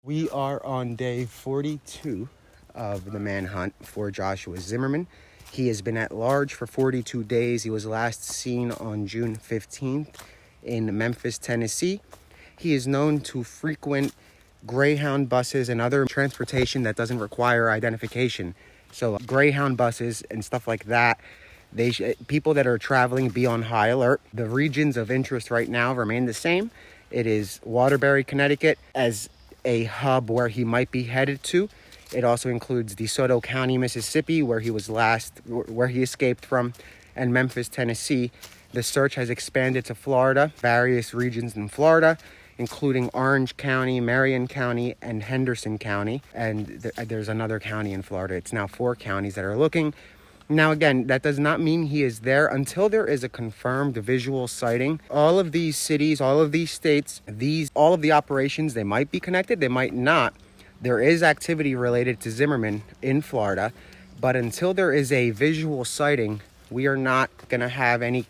We are on day 42 of the manhunt for Joshua Zimmerman. He has been at large for 42 days. He was last seen on June 15th in Memphis, Tennessee. He is known to frequent Greyhound buses and other transportation that doesn't require identification. So Greyhound buses and stuff like that, people that are traveling be on high alert. The regions of interest right now remain the same. It is Waterbury, Connecticut as a hub where he might be headed to. It also includes DeSoto County, Mississippi, where he escaped from, and Memphis, Tennessee. The search has expanded to Florida, various regions in Florida, including Orange County, Marion County, and Henderson County. And there's another county in Florida. It's now 4 counties that are looking. Now, again, that does not mean he is there until there is a confirmed visual sighting. All of these cities, all of these states, all of the operations, they might be connected, they might not. There is activity related to Zimmerman in Florida, but until there is a visual sighting, we are not going to have any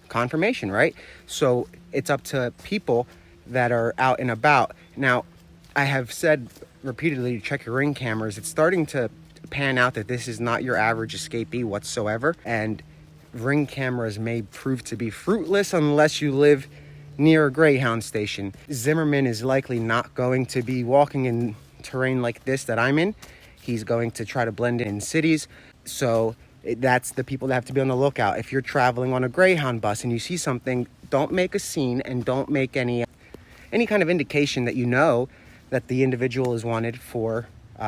confirmation, right? So it's up to people that are out and about. Now, I have said repeatedly to check your ring cameras. It's starting to pan out that this is not your average escapee whatsoever, and ring cameras may prove to be fruitless unless you live near a Greyhound station. Zimmerman is likely not going to be walking in terrain like this that I'm in. He's going to try to blend in cities. So that's the people that have to be on the lookout. If you're traveling on a Greyhound bus and you see something, don't make a scene and don't make any kind of indication that you know that the individual is wanted for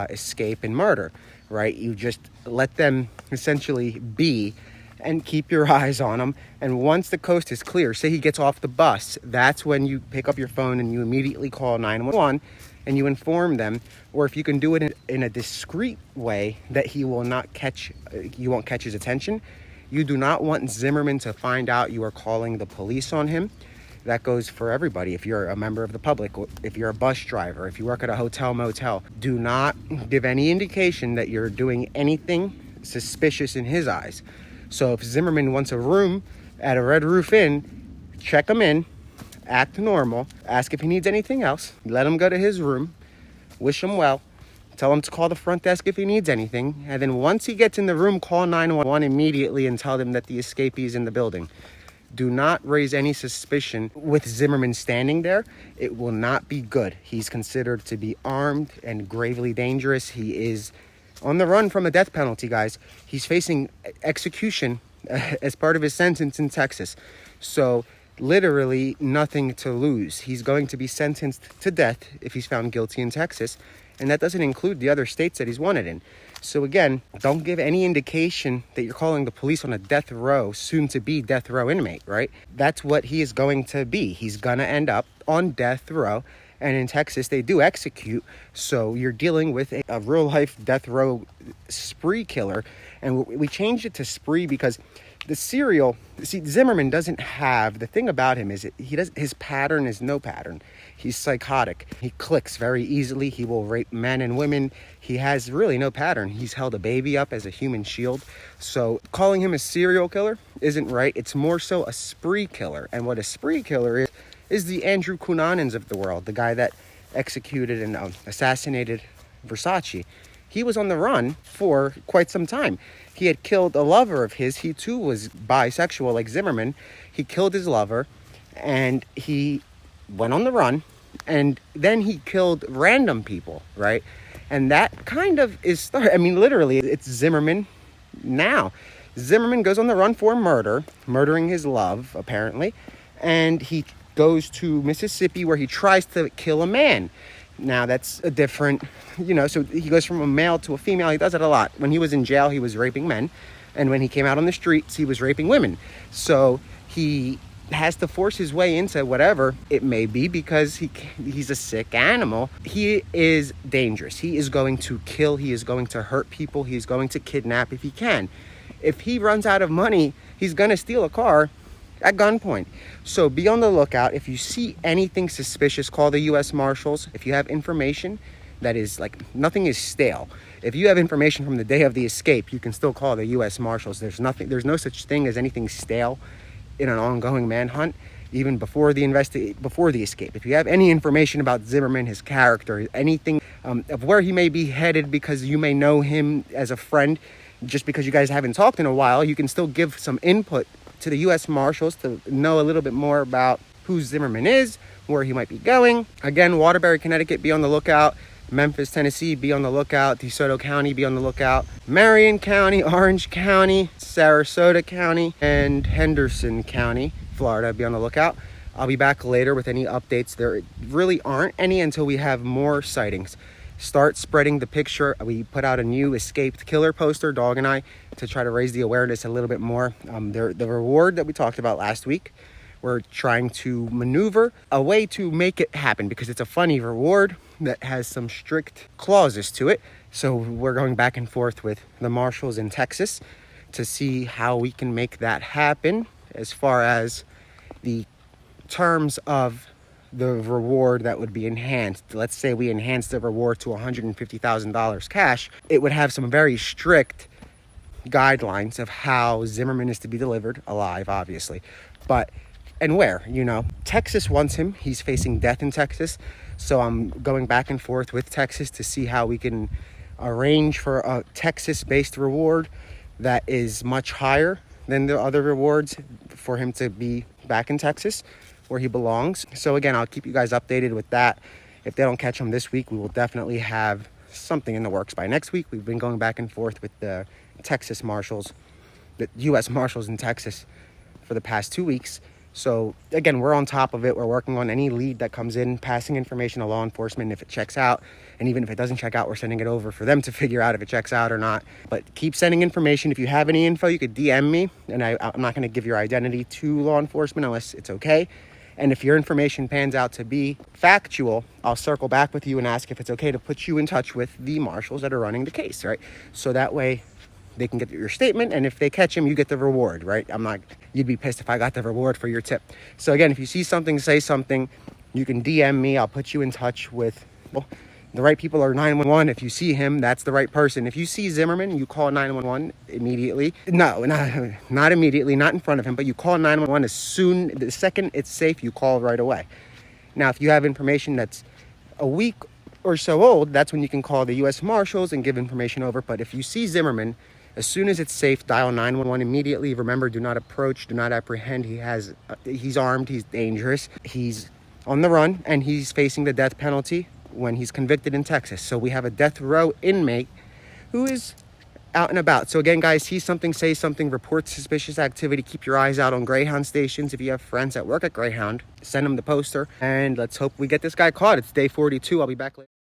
escape and murder, right? You just let them essentially be and keep your eyes on them. And once the coast is clear, say he gets off the bus, that's when you pick up your phone and you immediately call 911 and you inform them. Or if you can do it in a discreet way that he will not catch, you won't catch his attention. You do not want Zimmerman to find out you are calling the police on him. That goes for everybody. If you're a member of the public, if you're a bus driver, if you work at a hotel, motel, do not give any indication that you're doing anything suspicious in his eyes. So if Zimmerman wants a room at a Red Roof Inn, check him in, act normal, ask if he needs anything else, let him go to his room, wish him well, tell him to call the front desk if he needs anything, and then once he gets in the room, call 911 immediately and tell them that the escapee is in the building. Do not raise any suspicion with Zimmerman standing there. It will not be good. He's considered to be armed and gravely dangerous. He is on the run from a death penalty, guys. He's facing execution as part of his sentence in Texas. So literally nothing to lose. He's going to be sentenced to death if he's found guilty in Texas. And that doesn't include the other states that he's wanted in. So again, don't give any indication that you're calling the police on a death row, soon to be death row inmate, right? That's what he is going to be. He's going to end up on death row. And in Texas, they do execute. So you're dealing with a real life death row spree killer. And we changed it to spree because Zimmerman doesn't have, the thing about him is his pattern is no pattern. He's psychotic. He clicks very easily. He will rape men and women. He has really no pattern. He's held a baby up as a human shield. So calling him a serial killer isn't right. It's more so a spree killer. And what a spree killer is the Andrew Cunanans of the world, the guy that executed and assassinated Versace. He was on the run for quite some time. He had killed a lover of his. He too was bisexual like Zimmerman. He killed his lover and he went on the run, and then he killed random people, right? And that kind of is, I mean, literally, it's Zimmerman now. Zimmerman goes on the run for murdering his love, apparently, and he goes to Mississippi where he tries to kill a man. Now, that's a different, so he goes from a male to a female. He does it a lot. When he was in jail, he was raping men, and when he came out on the streets, he was raping women. So he has to force his way into whatever it may be because he's a sick animal. He is dangerous. He is going to kill. He is going to hurt people. He's going to kidnap if he can. If he runs out of money, he's going to steal a car at gunpoint. So be on the lookout. If you see anything suspicious, call the U.S. Marshals. If you have information that is nothing is stale. If you have information from the day of the escape, you can still call the U.S. Marshals. There's no such thing as anything stale in an ongoing manhunt. even before the escape. If you have any information about Zimmerman, his character, anything of where he may be headed, because you may know him as a friend. Just because you guys haven't talked in a while, you can still give some input to the U.S. Marshals to know a little bit more about who Zimmerman is, where he might be going. Again, Waterbury, Connecticut, be on the lookout. Memphis, Tennessee, be on the lookout. DeSoto County, be on the lookout. Marion County, Orange County, Sarasota County, and Henderson County, Florida, be on the lookout. I'll be back later with any updates. There really aren't any until we have more sightings. Start spreading the picture. We put out a new escaped killer poster, Dog and I, to try to raise the awareness a little bit more. The reward that we talked about last week, we're trying to maneuver a way to make it happen, because it's a funny reward that has some strict clauses to it. So we're going back and forth with the marshals in Texas to see how we can make that happen as far as the terms of the reward that would be enhanced. Let's say we enhance the reward to $150,000 cash. It would have some very strict guidelines of how Zimmerman is to be delivered, alive, obviously, but and where. Texas wants him. He's facing death in Texas, so I'm going back and forth with Texas to see how we can arrange for a Texas-based reward that is much higher than the other rewards for him to be back in Texas, where he belongs. So again, I'll keep you guys updated with that. If they don't catch him this week, we will definitely have something in the works by next week. We've been going back and forth with the Texas Marshals, the U.S. Marshals in Texas, for the past 2 weeks. So again, we're on top of it. We're working on any lead that comes in, passing information to law enforcement if it checks out. And even if it doesn't check out, we're sending it over for them to figure out if it checks out or not. But keep sending information. If you have any info, you could DM me. And I'm not going to give your identity to law enforcement unless it's okay. And if your information pans out to be factual, I'll circle back with you and ask if it's okay to put you in touch with the marshals that are running the case, right? So that way they can get your statement, and if they catch him, you get the reward, right? You'd be pissed if I got the reward for your tip. So again, if you see something, say something. You can DM me. I'll put you in touch with, the right people are 911. If you see him, that's the right person. If you see Zimmerman, you call 911 immediately. No, not immediately, not in front of him, but you call 911 the second it's safe, you call right away. Now, if you have information that's a week or so old, that's when you can call the U.S. Marshals and give information over. But if you see Zimmerman, as soon as it's safe, dial 911 immediately. Remember, do not approach, do not apprehend. He's armed, he's dangerous, he's on the run, and he's facing the death penalty when he's convicted in Texas. So we have a death row inmate who is out and about. So again, guys, see something, say something, report suspicious activity. Keep your eyes out on Greyhound stations. If you have friends that work at Greyhound, send them the poster, and let's hope we get this guy caught. It's day 42. I'll be back later.